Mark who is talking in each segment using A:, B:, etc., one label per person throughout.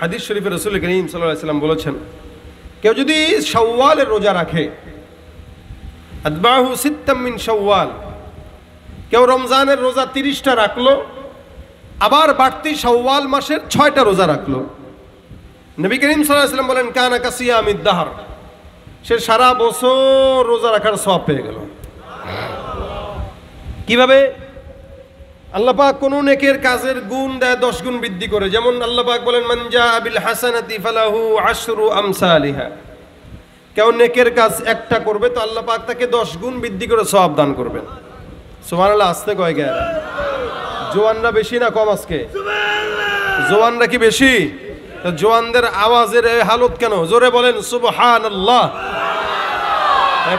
A: হাদিস শরীফে রাসূল করিম সাল্লাল্লাহু আলাইহি ওয়াসাল্লাম বলেছেন, কেউ যদি শাওয়ালের রোজা রাখে, আতবাহু সিত্তাম মিন শাওয়াল, কেউ রমজানের রোজা 30টা রাখলো, আবার বাড়তি শাওয়াল মাসের 6টা রোজা রাখলো, নবী করিম সাল্লাল্লাহু আলাইহি ওয়াসাল্লাম বলেন কানা কাসিয়ামিদ দাহর, সে সারা বছর রোজা রাখার সওয়াব পেয়ে গেল। কিভাবে? আল্লাহ পাক কোন নেকের কাজের গুণ দেয় 10 গুণ বৃদ্ধি করে। যেমন আল্লাহ পাক বলেন মান জাআ বিল হাসানাতি ফালাহু আশরু আমসালিহা, কেউ নেকের কাজ একটা করবে তো আল্লাহ পাক তাকে 10 গুণ বৃদ্ধি করে সওয়াব দান করবেন। সুবহানাল্লাহ। আসতে কয় গে? জোয়ানরা বেশি না কম আজকে? জোয়ানরা কি বেশি? তো জোয়ানদের আওয়াজের এই হালত কেন? জোরে বলেন সুবহানাল্লাহ।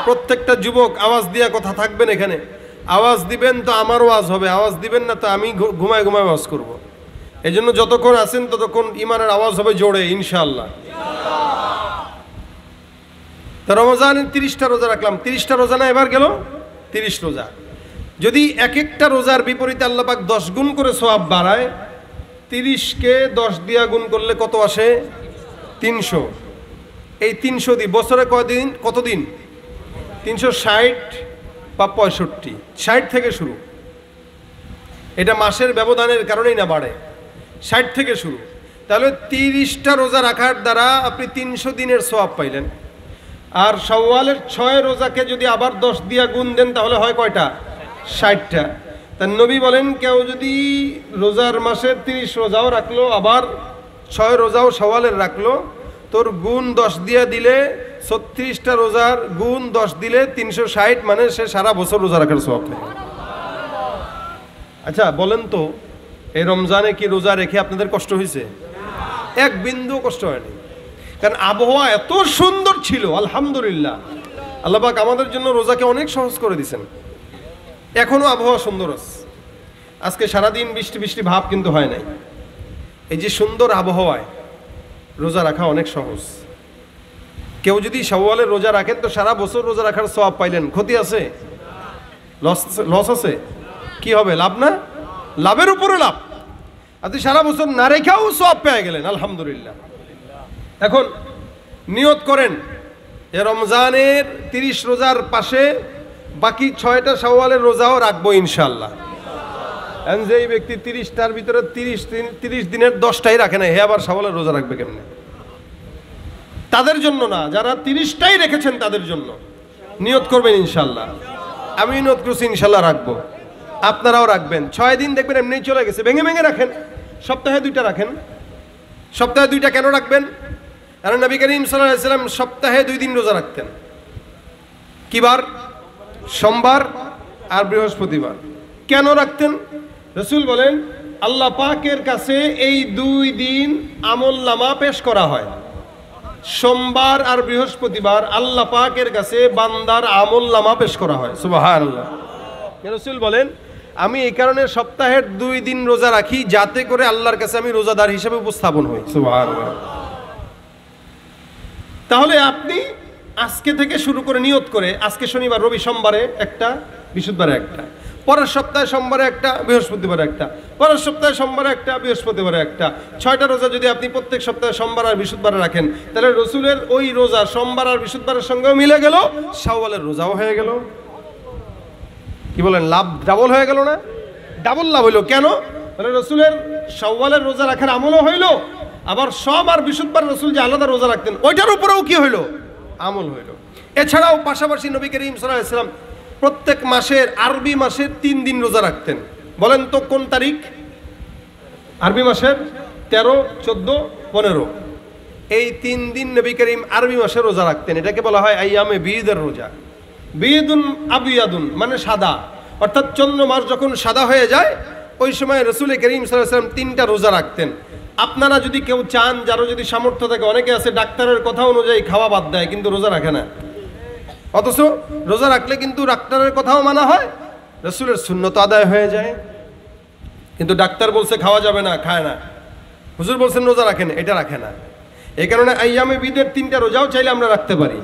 A: প্রত্যেকটা যুবক আওয়াজ দিয়ে কথা থাকবেন এখানে। আওয়াজ দিবেন তো আমার ওয়াজ হবে, আওয়াজ দিবেন না তো আমি ঘুমায় ঘুমায় ওয়াজ করব। এই জন্য যতক্ষণ আছেন ততক্ষণ ইমানের আওয়াজ হবে জোরে ইনশাআল্লাহ। তো রমজানের 30টা রোজা রাখলাম, 30টা রোজা না এবার গেল 30 রোজা। যদি এক একটা রোজার বিপরীতে আল্লাহ পাক 10 গুণ করে সওয়াব বাড়ায়, 30কে 10 দিয়া গুণ করলে কত আসে? 300। এই 300 দিয়ে বছরে কয়দিন? কতদিন? 360 বা 65, 60 থেকে শুরু। এটা মাসের ব্যবধানের কারণেই না বাড়ে, 60 থেকে শুরু। তাহলে 30টা রোজা রাখার দ্বারা আপনি 300 দিনের সওয়াব পাইলেন। আর শাওয়ালের 6 রোজাকে যদি আবার 10 দিয়া গুণ দেন তাহলে হয় কয়টা? 60টা। তার নবী বলেন কেউ যদি রোজার মাসের 30 রোজাও রাখলো, আবার 6 রোজাও শাওয়ালের রাখলো, তোর গুণ 10 দিয়া দিলে 36টা রোজার গুণ 10 দিলে 360, মানে সে সারা বছর রোজা রাখার সওয়াব পায়। আচ্ছা বলেন তো, এই রমজানে কি রোজা রেখে আপনাদের কষ্ট হয়েছে? এক বিন্দু কষ্ট হয়নি, কারণ আবহাওয়া এত সুন্দর ছিল। আলহামদুলিল্লাহ, আল্লাহ পাক আমাদের জন্য রোজাকে অনেক সহজ করে দিয়েছেন। এখনো আবহাওয়া সুন্দর আছে। আজকে সারাদিন বৃষ্টি বৃষ্টি ভাব কিন্তু হয় নাই। এই যে সুন্দর আবহাওয়ায় রোজা রাখা অনেক সহজ। কেউ যদি শাওয়ালের রোজা রাখেন তো সারা বছর রোজা রাখার সওয়াব পাইলেন। ক্ষতি আছে? লস আছে? কি হবে? লাভ না? লাভের উপরে লাভ। আপনি সারা বছর না রেখাও সওয়াব পেয়ে গেলেন, আলহামদুলিল্লাহ। এখন নিয়ত করেন এ রমজানের 30 রোজার পাশে বাকি 6টা শাওয়ালের রোজাও রাখবো ইনশাআল্লাহ। যে এই ব্যক্তি 30টার ভিতরে 30 দিনের 10টাই রাখে না, হে আবার শাওয়ালের রোজা রাখবে কেমনে? তাদের জন্য না, যারা 30টাই রেখেছেন তাদের জন্য নিয়ত করবেন ইনশাআল্লাহ। আমি নিয়ত করছি ইনশাআল্লাহ রাখবো, আপনারাও রাখবেন। 6 দিন দেখবেন এমনি চলে গেছে। ভেঙে ভেঙে রাখেন, সপ্তাহে 2টা রাখেন। সপ্তাহে 2টা কেন রাখবেন? কারণ নবী করিম সাল্লাল্লাহু আলাইহি ওয়াসাল্লাম সপ্তাহে 2 দিন রোজা রাখতেন। কি বার? সোমবার আর বৃহস্পতিবার। কেন রাখতেন? রাসূল বলেন আল্লাহ পাকের কাছে এই 2 দিন আমলনামা পেশ করা হয়। সোমবার আর বৃহস্পতিবার আল্লাহ পাকের কাছে বান্দার আমলনামা পেশ করা হয়। সুবহানাল্লাহ। রাসূল বলেন আমি এই কারণে সপ্তাহের 2 দিন রোজা রাখি যাতে করে আল্লাহর কাছে আমি রোজাদার হিসেবে উপস্থাপন হই। সুবহানাল্লাহ। তাহলে আপনি আজকে থেকে শুরু করে নিয়ত করে, আজকে শনিবার, রবি, সোমবারে একটা, বৃহস্পতিবারে একটা, পরের সপ্তাহে সোমবারে একটা, বৃহস্পতিবারে একটা, পরের সপ্তাহে সোমবারে একটা, বৃহস্পতিবারে একটা। 6টা রোজা যদি আপনি প্রত্যেক সপ্তাহে সোমবার আর বৃহস্পতিবারে রাখেন তাহলে রসুলের ওই রোজা সোমবার আর বৃহস্পতিবারের সঙ্গেও মিলে গেল, শাওয়ালের রোজাও হয়ে গেল। কি বলেন? লাভ ডাবল হয়ে গেল না? ডাবল লাভ হইল। কেন? মানে রসুলের শাওয়ালের রোজা রাখার আমলও হইল, আবার সোম আর বৃহস্পতিবার রসুল যে আলাদা রোজা রাখতেন ওইটার উপরেও কি হইল? আমল হইল। এছাড়াও পাশাপাশি নবী করিম সাল্লাল্লাহু আলাইহি ওয়াসাল্লাম প্রত্যেক মাসের, আরবি মাসের 3 দিন রোজা রাখতেন। বলেন তো কোন তারিখ? আরবি মাসের 13, 14, 15। এই 3 দিন নবী করিম আরবি মাসে রোজা রাখতেন। এটাকে বলা হয় আইয়ামে বীদের রোজা। বীদুন আবিয়াদুন মানে সাদা, অর্থাৎ চন্দ্র মাস যখন সাদা হয়ে যায় ওই সময় রাসূল করিম সাল্লাল্লাহু আলাইহি ওয়াসাল্লাম 3টা রোজা রাখতেন। আপনারা যদি কেউ চান, যারও যদি সামর্থ্য থাকে, অনেকে আছে ডাক্তারের কথা অনুযায়ী খাওয়া বাদ দেয় কিন্তু রোজা রাখে না, অথচ রোজা রাখলে কিন্তু ডাক্তারের কথাও মানা হয়, রাসূলের সুন্নত আদায় হয়ে যায়। কিন্তু ডাক্তার বলছে খাওয়া যাবে না, খায় না, হুজুর বলছেন রোজা রাখেন, এটা রাখে না। এই কারণে আইয়ামে বীদের 3টা রোজাও চাইলে আমরা রাখতে পারি।